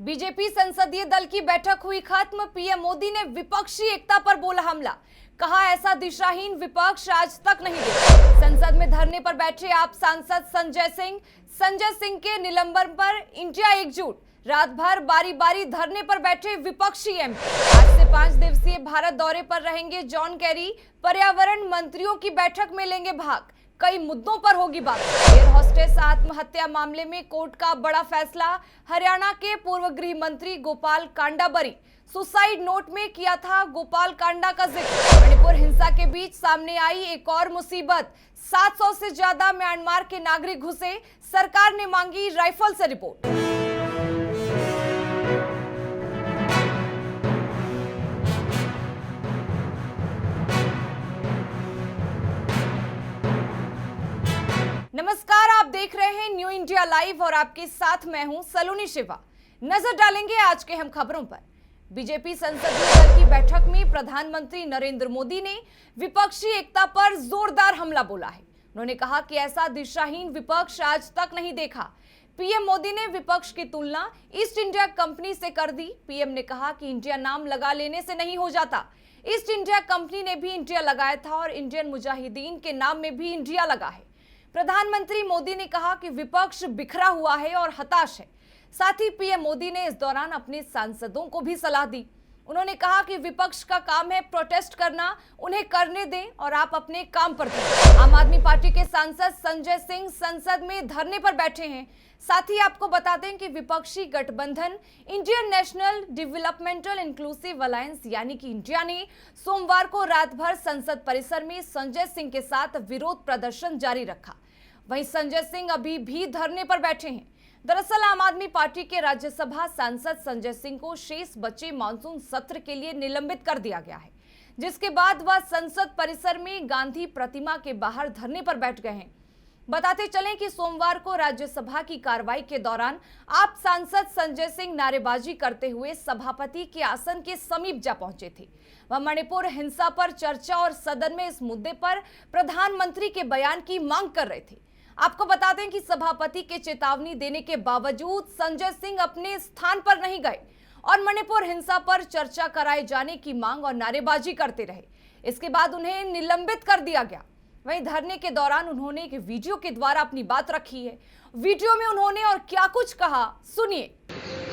BJP संसदीय दल की बैठक हुई खत्म। पीएम मोदी ने विपक्षी एकता पर बोला हमला। कहा ऐसा दिशाहीन विपक्ष आज तक नहीं देखा। संसद में धरने पर बैठे आप सांसद संजय सिंह के निलंबन पर इंडिया एकजुट। रात भर बारी बारी धरने पर बैठे विपक्षी एमपी। आज से 5 दिवसीय भारत दौरे पर रहेंगे जॉन कैरी। पर्यावरण मंत्रियों की बैठक में लेंगे भाग। कई मुद्दों पर होगी बात। एयर होस्टेस आत्महत्या मामले में कोर्ट का बड़ा फैसला। हरियाणा के पूर्व गृह मंत्री गोपाल कांडा बरी। सुसाइड नोट में किया था गोपाल कांडा का जिक्र। मणिपुर हिंसा के बीच सामने आई एक और मुसीबत। 700 से ज्यादा म्यांमार के नागरिक घुसे। सरकार ने मांगी राइफल से रिपोर्ट। नमस्कार, आप देख रहे हैं न्यू इंडिया लाइव और आपके साथ मैं हूं सलोनी शिवा। नजर डालेंगे आज के हम खबरों पर। बीजेपी संसदीय दल की बैठक में प्रधानमंत्री नरेंद्र मोदी ने विपक्षी एकता पर जोरदार हमला बोला है। उन्होंने कहा कि ऐसा दिशाहीन विपक्ष आज तक नहीं देखा। पीएम मोदी ने विपक्ष की तुलना ईस्ट इंडिया कंपनी से कर दी। पीएम ने कहा कि इंडिया नाम लगा लेने से नहीं हो जाता। ईस्ट इंडिया कंपनी ने भी इंडिया लगाया था और इंडियन मुजाहिदीन के नाम में भी इंडिया लगा है। प्रधानमंत्री मोदी ने कहा कि विपक्ष बिखरा हुआ है और हताश है। साथ ही पीएम मोदी ने इस दौरान अपने सांसदों को भी सलाह दी। उन्होंने कहा कि विपक्ष का काम है प्रोटेस्ट करना, उन्हें करने दें और आप अपने काम पर दें। आम आदमी पार्टी के सांसद संजय सिंह संसद में धरने पर बैठे हैं। साथ ही आपको बता दें कि विपक्षी गठबंधन Indian national developmental inclusive alliance यानी कि इंडिया ने सोमवार को रात भर संसद परिसर में संजय सिंह के साथ विरोध प्रदर्शन जारी रखा। वहीं संजय सिंह अभी भी धरने पर बैठे हैं। दरअसल आम आदमी पार्टी के राज्यसभा सांसद संजय सिंह को शेष बचे मानसून सत्र के लिए निलंबित कर दिया गया है, जिसके बाद वह संसद परिसर में गांधी प्रतिमा के बाहर धरने पर बैठ गए हैं। बताते चलें कि सोमवार को राज्यसभा की कार्रवाई के दौरान आप सांसद संजय सिंह नारेबाजी करते हुए सभापति के आसन के समीप जा पहुंचे थे। वह मणिपुर हिंसा पर चर्चा और सदन में इस मुद्दे पर प्रधानमंत्री के बयान की मांग कर रहे थे। आपको बता दें कि सभापति के चेतावनी देने के बावजूद संजय सिंह अपने स्थान पर नहीं गए और मणिपुर हिंसा पर चर्चा कराए जाने की मांग और नारेबाजी करते रहे। इसके बाद उन्हें निलंबित कर दिया गया। वहीं धरने के दौरान उन्होंने एक वीडियो के द्वारा अपनी बात रखी है। वीडियो में उन्होंने और क्या कुछ कहा, सुनिए।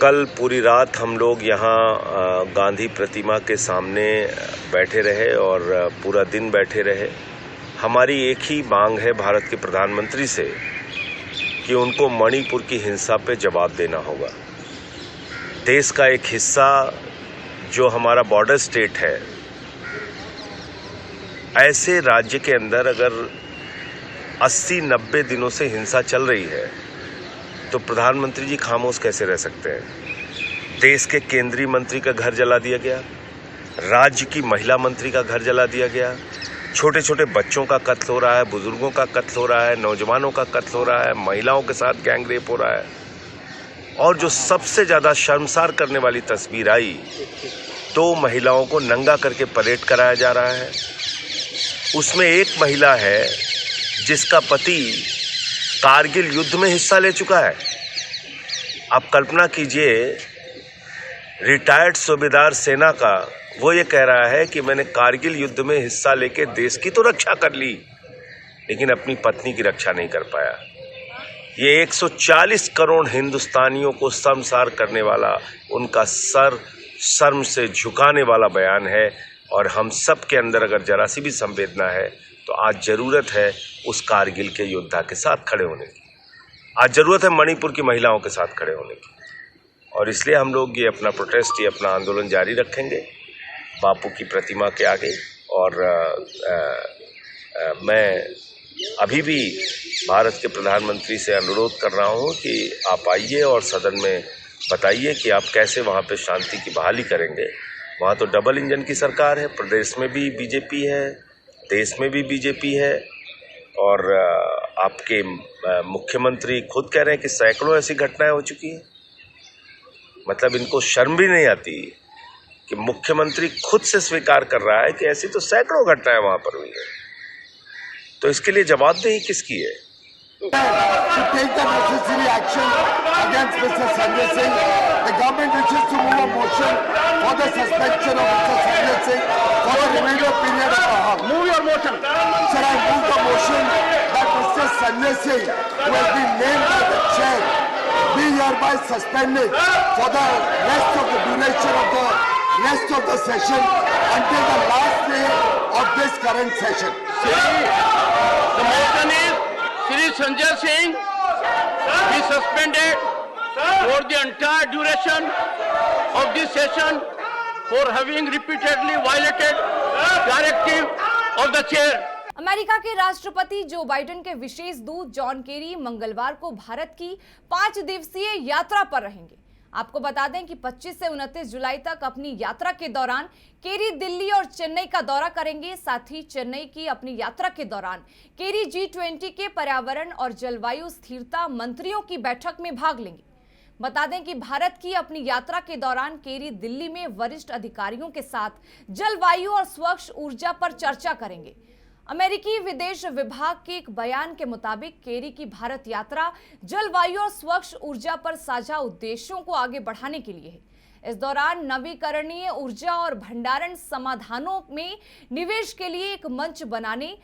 कल पूरी रात हम लोग यहाँ गांधी प्रतिमा के सामने बैठे रहे और पूरा दिन बैठे रहे। हमारी एक ही मांग है भारत के प्रधानमंत्री से कि उनको मणिपुर की हिंसा पे जवाब देना होगा। देश का एक हिस्सा जो हमारा बॉर्डर स्टेट है, ऐसे राज्य के अंदर अगर 80-90 दिनों से हिंसा चल रही है तो प्रधानमंत्री जी खामोश कैसे रह सकते हैं। देश के केंद्रीय मंत्री का घर जला दिया गया, राज्य की महिला मंत्री का घर जला दिया गया, छोटे छोटे बच्चों का कत्ल हो रहा है, बुजुर्गों का कत्ल हो रहा है, नौजवानों का कत्ल हो रहा है, महिलाओं के साथ गैंग रेप हो रहा है। और जो सबसे ज्यादा शर्मसार करने वाली तस्वीर आई, 2 महिलाओं को नंगा करके परेड कराया जा रहा है। उसमें एक महिला है जिसका पति कारगिल युद्ध में हिस्सा ले चुका है। आप कल्पना कीजिए, रिटायर्ड सूबेदार सेना का वो ये कह रहा है कि मैंने कारगिल युद्ध में हिस्सा लेके देश की तो रक्षा कर ली, लेकिन अपनी पत्नी की रक्षा नहीं कर पाया। ये 140 करोड़ हिंदुस्तानियों को शर्मसार करने वाला, उनका सर शर्म से झुकाने वाला बयान है। और हम सब के अंदर अगर जरा सी भी संवेदना है तो आज जरूरत है उस कारगिल के योद्धा के साथ खड़े होने की। आज जरूरत है मणिपुर की महिलाओं के साथ खड़े होने की। और इसलिए हम लोग ये अपना प्रोटेस्ट, ये अपना आंदोलन जारी रखेंगे बापू की प्रतिमा के आगे। और मैं अभी भी भारत के प्रधानमंत्री से अनुरोध कर रहा हूं कि आप आइए और सदन में बताइए कि आप कैसे वहां पे शांति की बहाली करेंगे। वहां तो डबल इंजन की सरकार है, प्रदेश में भी बीजेपी है, देश में भी बीजेपी है। और आपके मुख्यमंत्री खुद कह रहे हैं कि सैकड़ों ऐसी घटनाएं हो चुकी हैं। मतलब इनको शर्म भी नहीं आती कि मुख्यमंत्री खुद से स्वीकार कर रहा है कि ऐसी तो सैकड़ों घटनाएं वहां पर हुई है। तो इसके लिए जवाबदेही किसकी है? To take the necessary action against Mr. Sanjay Singh, the government wishes to move a motion for the suspension of Mr. Sanjay Singh for the remainder period of the House. Move your motion. Sir, I move the motion that Mr. Sanjay Singh, who has been named by the chair, be hereby suspended for the rest of the duration of the rest of the session until the last day of this current session. The motion is Shri Sanjay Singh be suspended for the entire duration of this session for having repeatedly violated directive of the chair. America के राष्ट्रपति Joe Biden के विशेष दूत John Kerry मंगलवार को भारत की 5 दिवसीय यात्रा पर रहेंगे। आपको बता दें कि 25 से 29 जुलाई तक अपनी यात्रा के दौरान केरी दिल्ली और चेन्नई का दौरा करेंगे। साथ ही चेन्नई की अपनी यात्रा के दौरान केरी G20 के पर्यावरण और जलवायु स्थिरता मंत्रियों की बैठक में भाग लेंगे। बता दें कि भारत की अपनी यात्रा के दौरान केरी दिल्ली में वरिष्ठ अधिकारियों के साथ जलवायु और स्वच्छ ऊर्जा पर चर्चा करेंगे। अमेरिकी विदेश विभाग के एक बयान के मुताबिक केरी की भारत यात्रा जलवायु और स्वच्छ ऊर्जा पर साझा उद्देश्यों को आगे बढ़ाने के लिए है। इस दौरान नवीकरणीय ऊर्जा और भंडारण समाधानों में निवेश के लिए एक मंच बनाने,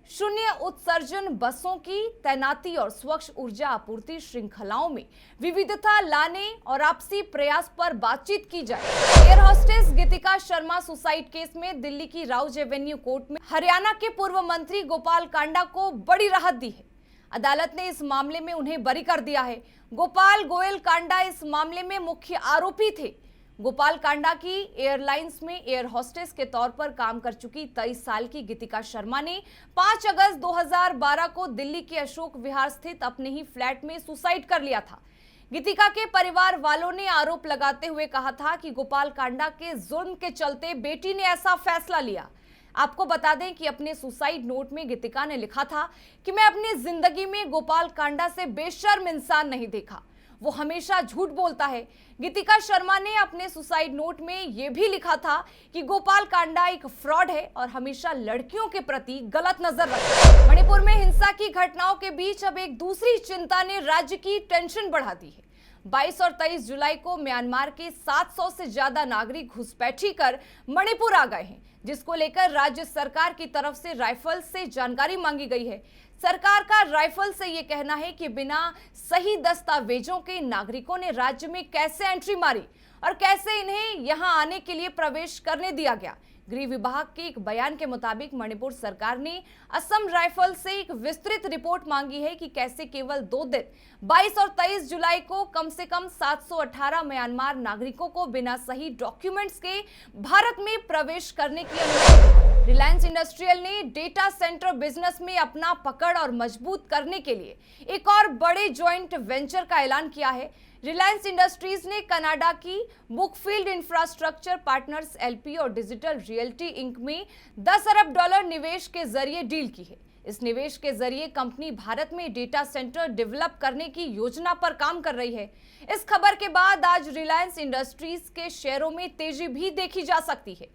शून्य उत्सर्जन बसों की तैनाती और स्वच्छ ऊर्जा आपूर्ति श्रृंखलाओं में विविधता लाने और आपसी प्रयास पर बातचीत की जाए। एयर होस्टेस गीतिका शर्मा सुसाइड केस में दिल्ली की राउज एवेन्यू कोर्ट में हरियाणा के पूर्व मंत्री गोपाल कांडा को बड़ी राहत दी है। अदालत ने इस मामले में उन्हें बरी कर दिया है। गोपाल गोयल कांडा इस मामले में मुख्य आरोपी थे। गोपाल कांडा की एयरलाइंस में एयर होस्टेस के तौर पर काम कर चुकी 23 साल की गीतिका शर्मा ने 5 अगस्त 2012 को दिल्ली के अशोक विहार स्थित अपने ही फ्लैट में सुसाइड कर लिया था। गीतिका के परिवार वालों ने आरोप लगाते हुए कहा था कि गोपाल कांडा के जुल्म के चलते बेटी ने ऐसा फैसला लिया। आपको बता दें कि अपने सुसाइड नोट में गीतिका ने लिखा था कि मैं अपनी जिंदगी में गोपाल कांडा से बेशर्म इंसान नहीं देखा, वो हमेशा झूठ बोलता है। गीतिका शर्मा ने अपने सुसाइड नोट में यह भी लिखा था कि गोपाल कांडा एक फ्रॉड है और हमेशा लड़कियों के प्रति गलत नजर रखता है। मणिपुर में हिंसा की घटनाओं के बीच अब एक दूसरी चिंता ने राज्य की टेंशन बढ़ा दी है। 22 और 23 जुलाई को म्यांमार के 700 से ज्यादा नागरिक घुसपैठी कर मणिपुर आ गए हैं, जिसको लेकर राज्य सरकार की तरफ से राइफल से जानकारी मांगी गई है। सरकार का राइफल से ये कहना है कि बिना सही दस्तावेजों के नागरिकों ने राज्य में कैसे एंट्री मारी और कैसे इन्हें यहां आने के लिए प्रवेश करने दिया गया। गृह विभाग के एक बयान के मुताबिक मणिपुर सरकार ने असम राइफल से एक विस्तृत रिपोर्ट मांगी है कि कैसे केवल 2 दिन 22 और 23 जुलाई को कम से कम 718 म्यांमार नागरिकों को बिना सही डॉक्यूमेंट्स के भारत में प्रवेश करने की अनुमति। रिलायंस इंडस्ट्रियल ने डेटा सेंटर बिजनेस में अपना पकड़ और मजबूत करने के लिए एक और बड़े जॉइंट वेंचर का ऐलान किया है। रिलायंस इंडस्ट्रीज ने कनाडा की बुकफील्ड इंफ्रास्ट्रक्चर पार्टनर्स एलपी और डिजिटल रियल्टी इंक में $10 अरब निवेश के जरिए डील की है। इस निवेश के जरिए कंपनी भारत में डेटा सेंटर डेवलप करने की योजना पर काम कर रही है। इस खबर के बाद आज रिलायंस इंडस्ट्रीज के शेयरों में तेजी भी देखी जा सकती है।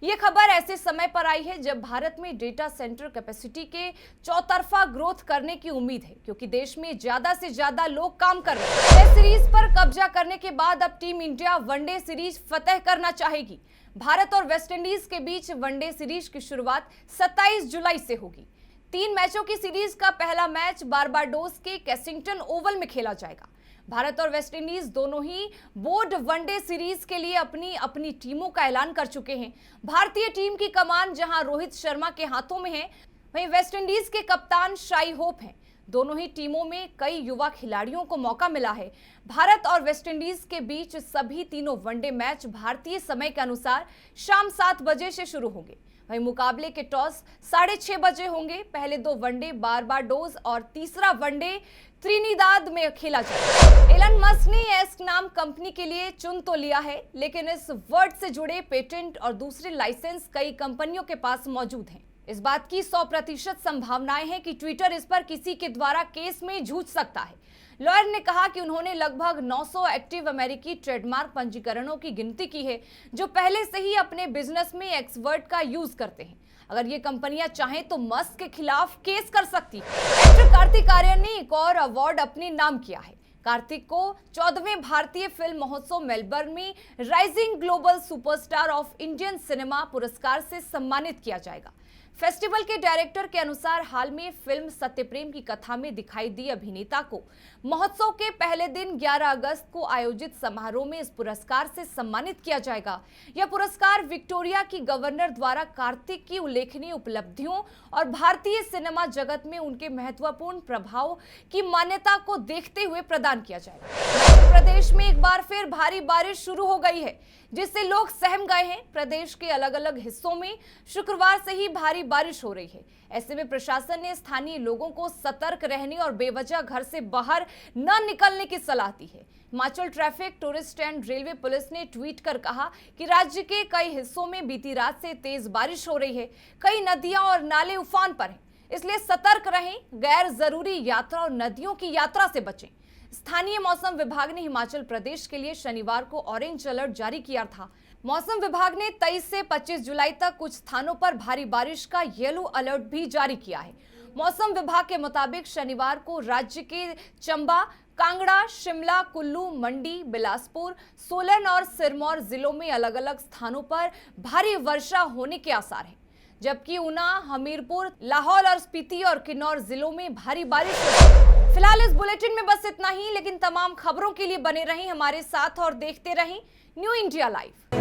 ये खबर ऐसे समय पर आई है जब भारत में डेटा सेंटर कैपेसिटी के चौतरफा ग्रोथ करने की उम्मीद है, क्योंकि देश में ज्यादा से ज्यादा लोग काम कर रहे हैं। टेस्ट सीरीज पर कब्जा करने के बाद अब टीम इंडिया वनडे सीरीज फतेह करना चाहेगी। भारत और वेस्टइंडीज के बीच वनडे सीरीज की शुरुआत 27 जुलाई से होगी। 3 मैचों की सीरीज का पहला मैच बारबाडोस के कैसिंगटन ओवल में खेला जाएगा। भारत और वेस्टइंडीज दोनों ही बोर्ड वनडे सीरीज के लिए अपनी अपनी टीमों का ऐलान कर चुके हैं। भारतीय टीम की कमान जहां रोहित शर्मा के हाथों में है, वहीं वेस्टइंडीज के कप्तान शाई होप हैं। दोनों ही टीमों में कई युवा खिलाड़ियों को मौका मिला है। भारत और वेस्टइंडीज के बीच सभी तीनों वनडे मैच भारतीय समय के अनुसार शाम 7 बजे से शुरू होंगे। वहीं मुकाबले के टॉस 6:30 बजे होंगे। पहले 2 वनडे बारबाडोस और तीसरा वनडे त्रिनिदाद में खेला जाएगा। एलन मस्क ने एस्क नाम कंपनी के लिए चुन तो लिया है, लेकिन इस वर्ड से जुड़े पेटेंट और दूसरे लाइसेंस कई कंपनियों के पास मौजूद हैं। इस बात की 100% संभावनाएं हैं कि ट्विटर इस पर किसी के द्वारा केस में जूझ सकता है। लॉयर ने कहा कि उन्होंने लगभग 900 एक्टिव अमेरिकी ट्रेडमार्क पंजीकरणों की गिनती की है, जो पहले से ही अपने बिजनेस में एक्स वर्ड का यूज करते हैं। अगर ये कंपनियां चाहें तो मस्क के खिलाफ केस कर सकती है। एक्टर कार्तिक आर्यन ने एक और अवार्ड अपने नाम किया है। कार्तिक को 14वें भारतीय फिल्म महोत्सव मेलबर्न में rising global superstar of Indian cinema पुरस्कार से सम्मानित किया जाएगा। फेस्टिवल के डायरेक्टर के अनुसार हाल में फिल्म सत्यप्रेम की कथा में दिखाई दी अभिनेता को महोत्सव के पहले दिन 11 अगस्त को आयोजित समारोह में इस पुरस्कार से सम्मानित किया जाएगा। यह पुरस्कार विक्टोरिया की गवर्नर द्वारा कार्तिक की उल्लेखनीय उपलब्धियों और भारतीय सिनेमा जगत में उनके महत्वपूर्ण प्रभाव की मान्यता को देखते हुए प्रदान किया जाएगा। मध्य प्रदेश में एक बार फिर भारी बारिश शुरू हो गई है, जिससे लोग सहम गए हैं। प्रदेश के अलग अलग हिस्सों में शुक्रवार से ही भारी बारिश हो रही है। ऐसे में प्रशासन ने स्थानीय लोगों को सतर्क रहने और बेवजह घर से बाहर न निकलने की सलाह दी है। Himachal traffic, tourist and railway police ने ट्वीट कर कहा कि राज्य के कई हिस्सों में बीती रात से तेज बारिश हो रही है। कई नदियां और नाले उफान पर हैं, इसलिए सतर्क रहें, गैर जरूरी यात्रा और नदियों की यात्रा से बचें। स्थानीय मौसम विभाग ने हिमाचल प्रदेश के लिए शनिवार को ऑरेंज अलर्ट जारी किया था। मौसम विभाग ने 23 से 25 जुलाई तक कुछ स्थानों पर भारी बारिश का येलो अलर्ट भी जारी किया है। मौसम विभाग के मुताबिक शनिवार को राज्य के चंबा, कांगड़ा, शिमला, कुल्लू, मंडी, बिलासपुर, सोलन और सिरमौर जिलों में अलग अलग स्थानों पर भारी वर्षा होने के आसार हैं, जबकि ऊना, हमीरपुर, लाहौल और स्पीति और किन्नौर जिलों में भारी बारिश होगी। फिलहाल इस बुलेटिन में बस इतना ही, लेकिन तमाम खबरों के लिए बने रहें हमारे साथ और देखते रहें न्यू इंडिया लाइव।